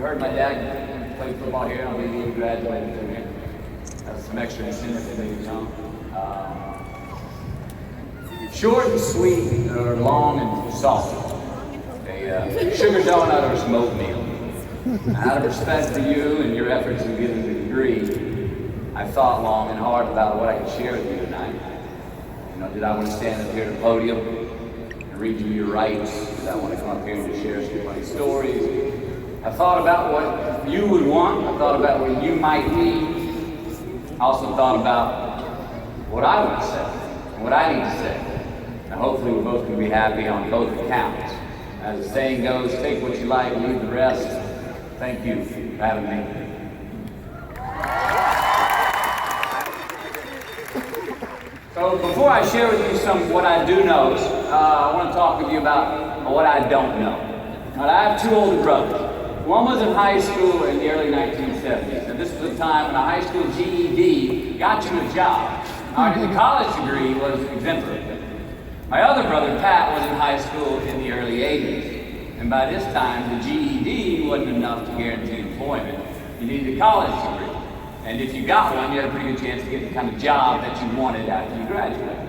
heard my dad played football here. I believe he graduated from here. That's some extra incentive for me to know. Short and sweet, or long and salty. A sugar donut or a smoked meal. Out of respect for you and your efforts in getting the degree, I thought long and hard about what I could share with you tonight. You know, did I want to stand up here at the podium and read you your rights? Did I want to come up here and just share some funny stories? I thought about what you would want. I thought about what you might need. I also thought about what I want to say and what I need to say. And hopefully we're both going to be happy on both accounts. As the saying goes, take what you like, leave the rest. Thank you for having me. So before I share with you some what I do know, I want to talk with you about what I don't know. Now, I have two older brothers. One was in high school in the early 1970s, and this was a time when a high school GED got you a job. The college degree was exemplary. My other brother, Pat, was in high school in the early 80s, and by this time, the GED wasn't enough to guarantee employment. You needed a college degree, and if you got one, you had a pretty good chance to get the kind of job that you wanted after you graduated.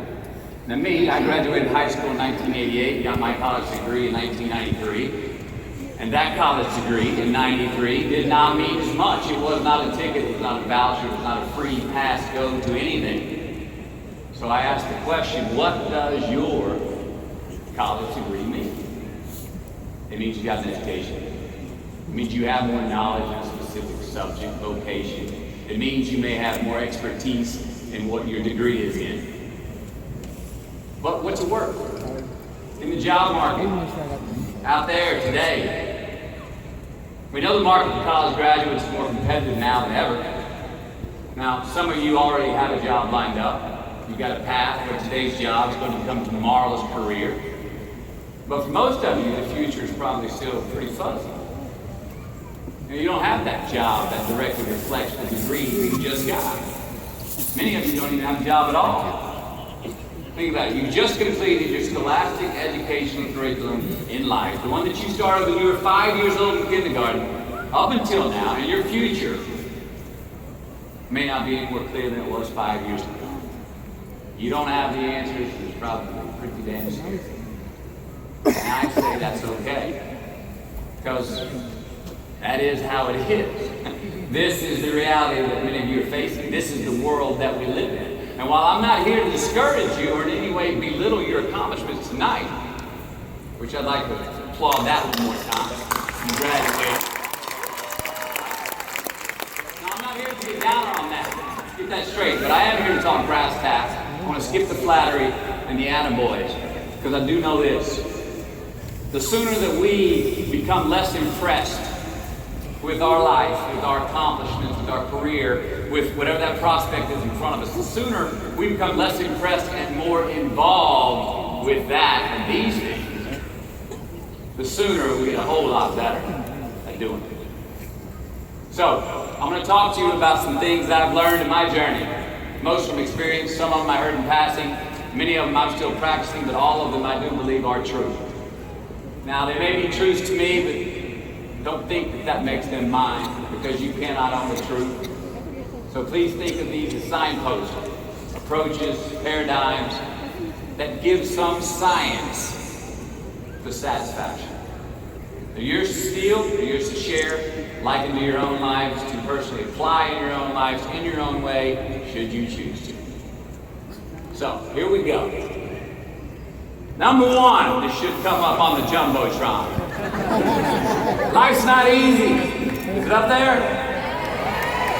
Now me, I graduated high school in 1988, got my college degree in 1993, and that college degree in 93 did not mean as much. It was not a ticket, it was not a voucher, it was not a free pass go to anything. So I asked the question, what does your college degree mean? It means you got an education. It means you have more knowledge in a specific subject, vocation. It means you may have more expertise in what your degree is in. But what's it worth? In the job market, out there today, we know the market for college graduates is more competitive now than ever. Now, some of you already have a job lined up. You've got a path where today's job is going to become a marvelous career. But for most of you, the future is probably still pretty fuzzy. You don't have that job that directly reflects the degree you just got. Many of you don't even have a job at all. Think about it. You just completed your scholastic educational curriculum in life, the one that you started when you were 5 years old in kindergarten, up until now, and your future may not be any more clear than it was 5 years ago. You don't have the answers, it's probably pretty damn scary. And I say that's okay, because that is how it is. This is the reality that many of you are facing. This is the world that we live in. And while I'm not here to discourage you or in any way belittle your accomplishments tonight, which I'd like to applaud that one more time, congratulations. Now, I'm not here to get down on that. Let's get that straight. But I am here to talk brass tacks. I want to skip the flattery and the attaboys, because I do know this. The sooner that we become less impressed with our life, with our accomplishments, with our career, with whatever that prospect is in front of us, the sooner we become less impressed and more involved with that and these things, the sooner we get a whole lot better at doing it. So, I'm going to talk to you about some things that I've learned in my journey. Most from experience, some of them I heard in passing, many of them I'm still practicing, but all of them I do believe are true. Now, they may be truths to me, but don't think that that makes them mine, because you cannot own the truth. So please think of these as signposts, approaches, paradigms that give some science to satisfaction. They're yours to steal, they're yours to share, like into your own lives, to personally apply in your own lives, in your own way, should you choose to. So, here we go. Number one, this should come up on the Jumbotron. Life's not easy. Is it up there?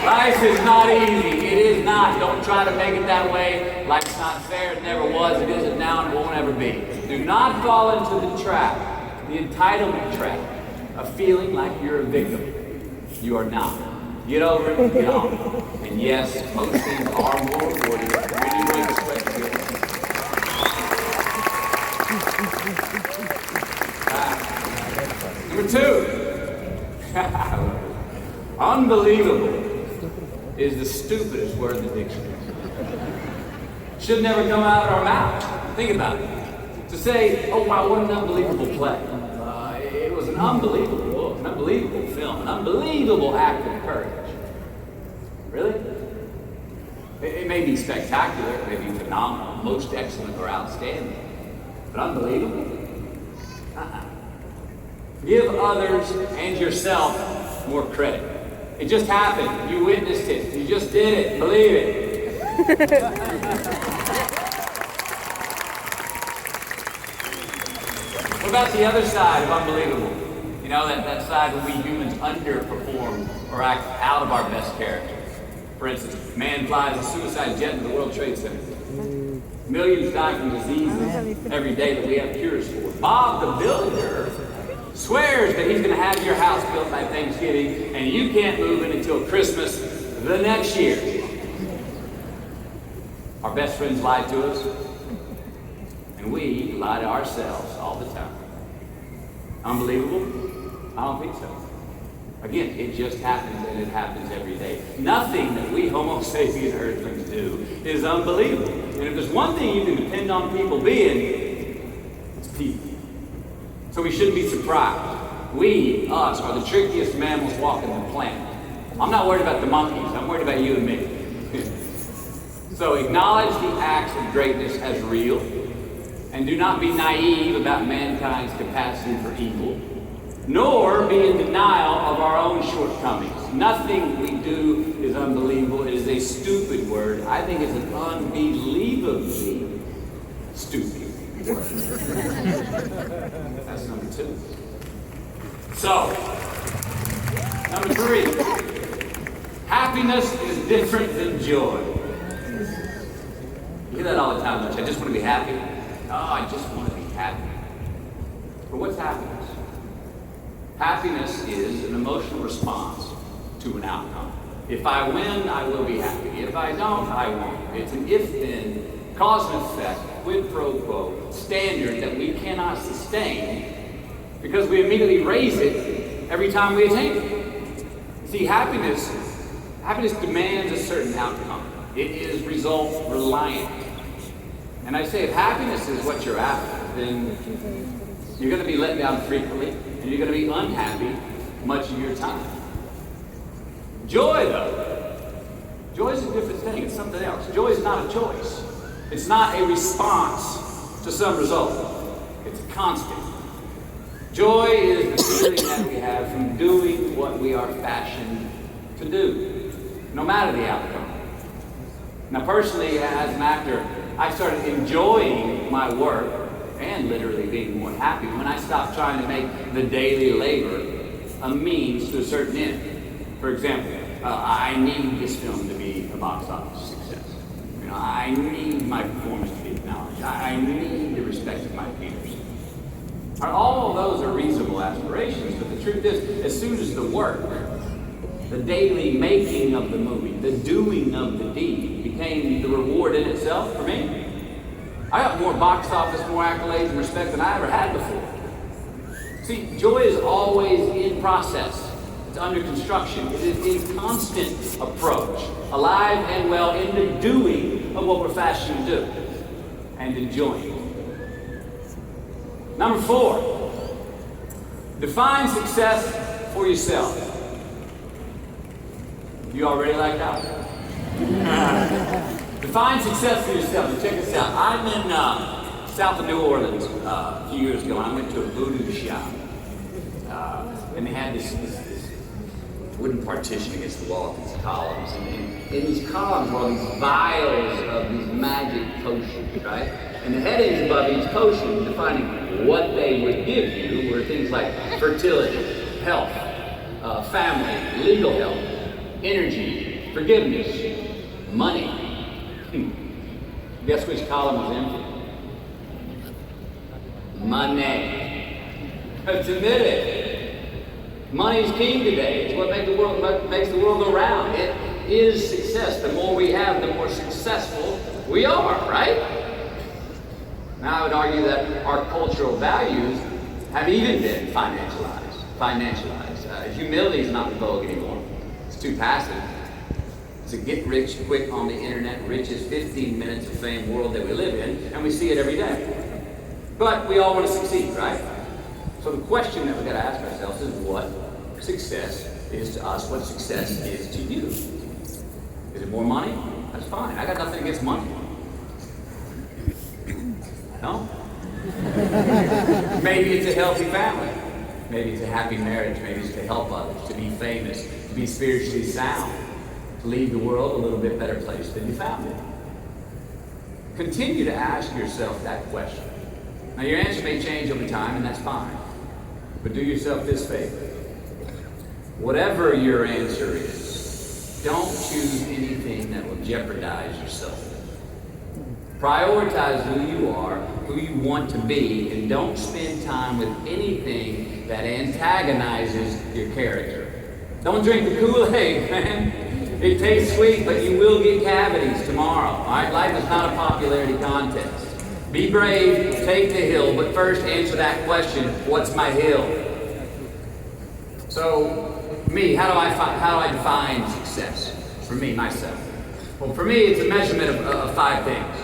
Life is not easy. It is not. Don't try to make it that way. Life's not fair. It never was. It isn't now and it won't ever be. Do not fall into the trap, the entitlement trap, of feeling like you're a victim. You are not. Get over it and get on. And yes, most things are more rewarding when you win the sweat to get Number two. Unbelievable is the stupidest word in the dictionary. Should never come out of our mouth. Think about it. To say, oh wow, what an unbelievable play. It was an unbelievable book. an unbelievable film, an unbelievable act of courage. Really? It may be spectacular, it may be phenomenal, most excellent or outstanding, but unbelievable? Give others and yourself more credit. It just happened. You witnessed it. You just did it. Believe it. What about the other side of unbelievable? You know, that side when we humans underperform or act out of our best character. For instance, man flies a suicide jet into the World Trade Center. Millions die from diseases every day that we have cures for. Bob the builder swears that he's going to have your house built by Thanksgiving, and you can't move in until Christmas the next year. Our best friends lie to us, and we lie to ourselves all the time. Unbelievable? I don't think so. Again, it just happens, and it happens every day. Nothing that we Homo sapien earthlings do is unbelievable. And if there's one thing you can depend on people being, it's people. So we shouldn't be surprised. We, us, are the trickiest mammals walking the planet. I'm not worried about the monkeys. I'm worried about you and me. So acknowledge the acts of greatness as real, and do not be naive about mankind's capacity for evil, nor be in denial of our own shortcomings. Nothing we do is unbelievable. It is a stupid word. I think it's an unbelievably stupid word. That's number 2. So, number 3, happiness is different than joy. You hear that all the time, don't you? I just want to be happy. Oh, I just want to be happy. But what's happiness? Happiness is an emotional response to an outcome. If I win, I will be happy. If I don't, I won't. It's an if-then, cause and effect, quid pro quo standard that we cannot sustain because we immediately raise it every time we attain it. See, happiness demands a certain outcome. It is result reliant. And I say if happiness is what you're after, then you're going to be let down frequently, and you're going to be unhappy much of your time. Joy, though, joy is a different thing. It's something else. Joy is not a choice. It's not a response to some result. It's a constant. Joy is the feeling that we have from doing what we are fashioned to do, no matter the outcome. Now, personally, as an actor, I started enjoying my work and literally being more happy when I stopped trying to make the daily labor a means to a certain end. For example, I need this film to be a box office success. You know, I need my performance to be acknowledged. I need the respect of my peers. All of those are reasonable aspirations, but the truth is, as soon as the work, the daily making of the movie, the doing of the deed became the reward in itself for me, I got more box office, more accolades and respect than I ever had before. See, joy is always in process. It's under construction. It is a constant approach, alive and well in the doing of what we're fashioned to do and enjoying. Number 4, define success for yourself. You already like that one? Define success for yourself. And check this out. I'm in south of New Orleans a few years ago, and I went to a voodoo shop. And they had this wooden partition against the wall with these columns. And in these columns were all these vials of these magic potions, right? And the headings above each potion, defining what they would give you, were things like fertility, health, family, legal help, energy, forgiveness, money. Guess which column was empty? Money. Let's admit it. Money's king today. It's what makes the world go round. It is success. The more we have, the more successful we are, right? Now I would argue that our cultural values have even been financialized. Humility is not in vogue anymore. It's too passive. It's a get rich quick on the internet, richest 15 minutes of fame world that we live in, and we see it every day. But we all want to succeed, right? So the question that we've got to ask ourselves is, what success is to us, what success is to you. Is it more money? That's fine. I got nothing against money. No? Maybe it's a healthy family. Maybe it's a happy marriage. Maybe it's to help others, to be famous, to be spiritually sound, to leave the world a little bit better place than you found it. Continue to ask yourself that question. Now, your answer may change over time, and that's fine. But do yourself this favor. Whatever your answer is, don't choose anything that will jeopardize yourself. Prioritize who you are, who you want to be, and don't spend time with anything that antagonizes your character. Don't drink the Kool-Aid, man. It tastes sweet, but you will get cavities tomorrow. All right? Life is not a popularity contest. Be brave, take the hill, but first answer that question, what's my hill? So, me, how do I define success? For me, myself. Well, for me, it's a measurement of 5 things.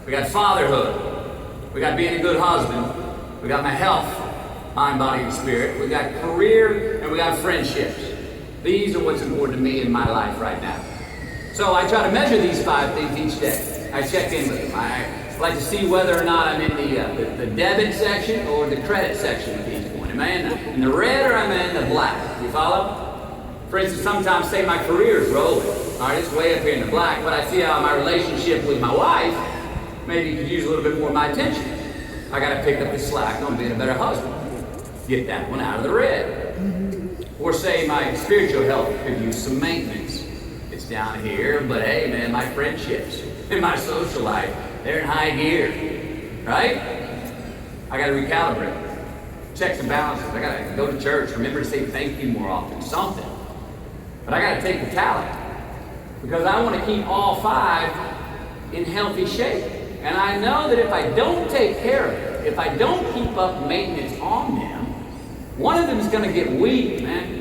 We got fatherhood. We got being a good husband. We got my health, mind, body, and spirit. We got career, and we got friendships. These are what's important to me in my life right now. So I try to measure these 5 things each day. I check in with them. I like to see whether or not I'm in the debit section or the credit section with each one. Am I in the red or am I in the black? You follow? For instance, sometimes say my career is rolling. All right, it's way up here in the black, but I see how my relationship with my wife maybe could use a little bit more of my attention. I got to pick up the slack on being a better husband. Get that one out of the red. Or say my spiritual health could use some maintenance. It's down here, but hey, man, my friendships and my social life, they're in high gear, right? I got to recalibrate. Checks and balances. I got to go to church. Remember to say thank you more often. Something. But I got to take the talent because I want to keep all 5 in healthy shape. And I know that if I don't take care of it, if I don't keep up maintenance on them, one of them is going to get weak, man.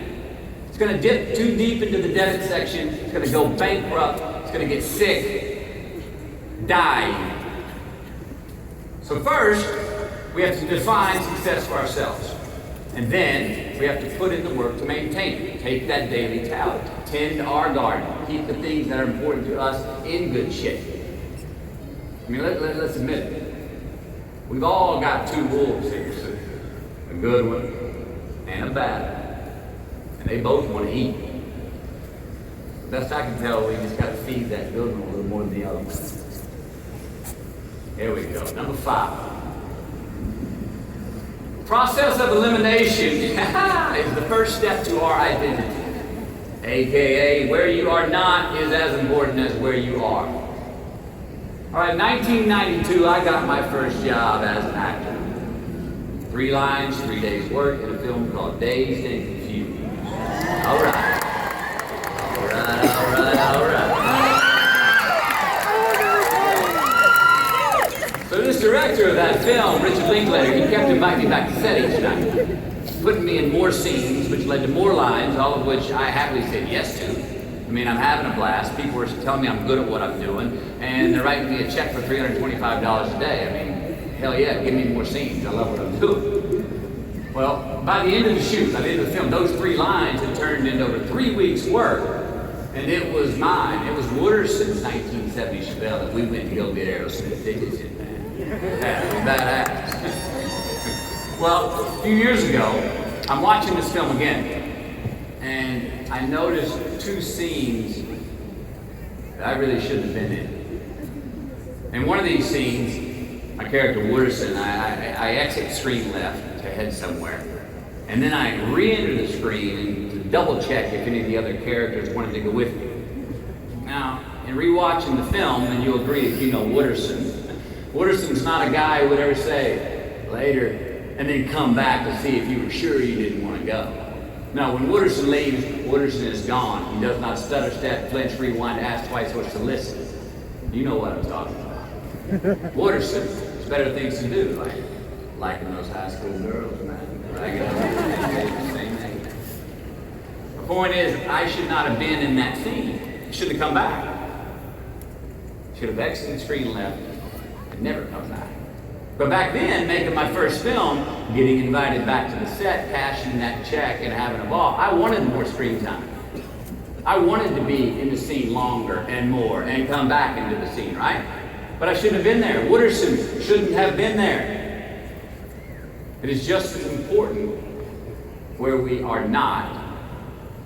It's going to dip too deep into the debit section. It's going to go bankrupt. It's going to get sick, die. So first, we have to define success for ourselves. And then we have to put in the work to maintain it. Take that daily tally. Tend our garden. Keep the things that are important to us in good shape. I mean, let's admit it. We've all got 2 wolves here. A good one and a bad one. And they both want to eat. Best I can tell, we just got to feed that good one a little more than the other one. Here we go. Number 5. Process of elimination is the first step to our identity. AKA, where you are not is as important as where you are. All right, 1992, I got my first job as an actor. 3 lines, 3 days work in a film called Dazed and Confused. All right. All right, all right, all right. So this director of that film, Richard Linklater, he kept inviting me back to set each night, putting me in more scenes, which led to more lines, all of which I happily said yes to. I mean, I'm having a blast. People are telling me I'm good at what I'm doing, and they're writing me a check for $325 a day. I mean, hell yeah, give me more scenes. I love what I'm doing. Well, by the end of the shoot, by the end of the film, those 3 lines had turned into over 3 weeks' work, and it was mine. It was Wooderson's 1970 Chevelle that we went to go get Aerosmith tickets in, man. That was badass. Well, a few years ago, I'm watching this film again, and I noticed 2 scenes that I really shouldn't have been in. In one of these scenes, my character Wooderson, I exit the screen left to head somewhere. And then I re-enter the screen to double check if any of the other characters wanted to go with me. Now, in rewatching the film, and you'll agree if you know Wooderson, Wooderson's not a guy who would ever say, later, and then come back to see if you were sure you didn't want to go. No, when Wooderson leaves, Wooderson is gone. He does not stutter, step, flinch, rewind, ask twice, or solicit. You know what I'm talking about. Wooderson has better things to do, like liking those high school girls, man. The same thing. The point is, I should not have been in that scene. I shouldn't have come back. Should have exited the screen left and never come back. But back then, making my first film, getting invited back to the set, cashing that check, and having a ball, I wanted more screen time. I wanted to be in the scene longer and more and come back into the scene, right? But I shouldn't have been there. Wooderson shouldn't have been there. It is just as important where we are not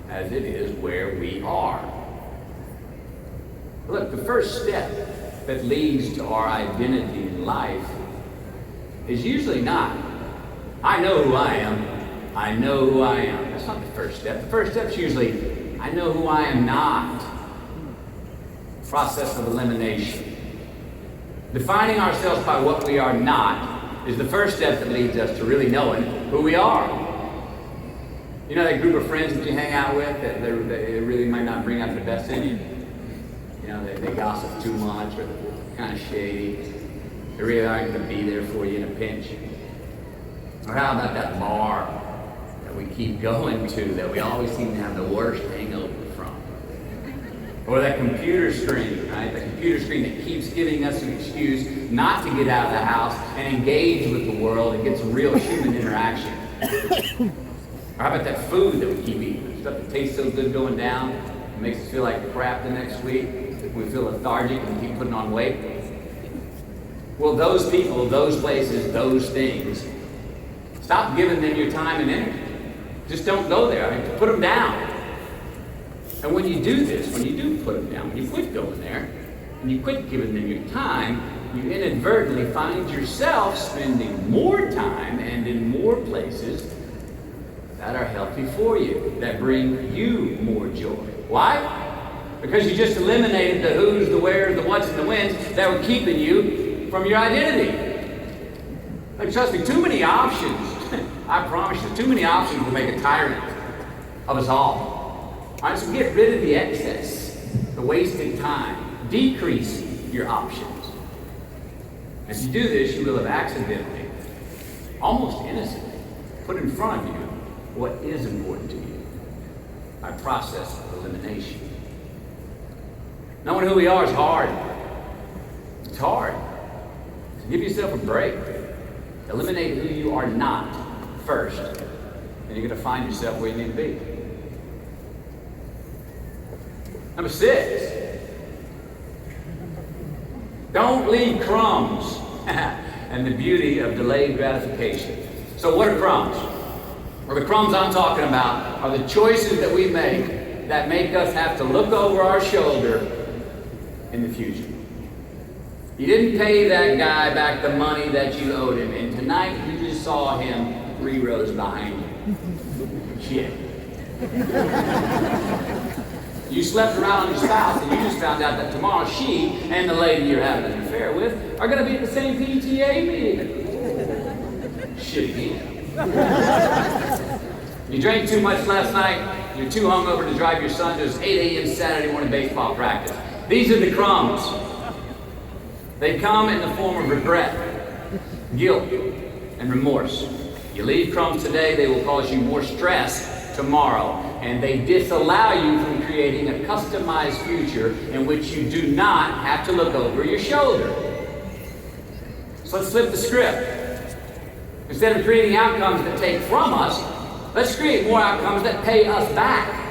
as it is where we are. Look, the first step that leads to our identity in life is usually not, I know who I am, I know who I am. That's not the first step. The first step is usually, I know who I am not. Process of elimination. Defining ourselves by what we are not is the first step that leads us to really knowing who we are. You know that group of friends that you hang out with that they really might not bring out the best in you? You know, they gossip too much or they're kind of shady. They really aren't going to be there for you in a pinch. Or how about that bar that we keep going to that we always seem to have the worst hangover from? Or that computer screen, right? The computer screen that keeps giving us an excuse not to get out of the house and engage with the world and get some real human interaction. Or how about that food that we keep eating? Stuff that tastes so good going down, it makes us feel like crap the next week. We feel lethargic and we keep putting on weight. Well, those people, those places, those things, stop giving them your time and energy. Just don't go there. I mean, put them down. And when you do this, when you do put them down, when you quit going there, and you quit giving them your time, you inadvertently find yourself spending more time and in more places that are healthy for you, that bring you more joy. Why? Because you just eliminated the who's, the where's, the what's, and the when's that were keeping you from your identity. Like, trust me, too many options, I promise you, too many options will make a tyrant of us all. All right, so get rid of the excess, the wasted time. Decrease your options. As you do this, you will have accidentally, almost innocently, put in front of you what is important to you by process of elimination. Knowing who we are is hard. It's hard. So give yourself a break. Eliminate who you are not first, and you're going to find yourself where you need to be. Number 6, don't leave crumbs and the beauty of delayed gratification. So what are crumbs? Well, the crumbs I'm talking about are the choices that we make that make us have to look over our shoulder in the future. You didn't pay that guy back the money that you owed him, and tonight you just saw him 3 rows behind you. Shit. You slept around your spouse, and you just found out that tomorrow she and the lady you're having an affair with are going to be at the same PTA meeting. Shit again. You drank too much last night. You're too hungover to drive your son to his 8 a.m. Saturday morning baseball practice. These are the crumbs. They come in the form of regret, guilt, and remorse. You leave crumbs today, they will cause you more stress tomorrow, and they disallow you from creating a customized future in which you do not have to look over your shoulder. So let's flip the script. Instead of creating outcomes that take from us, let's create more outcomes that pay us back.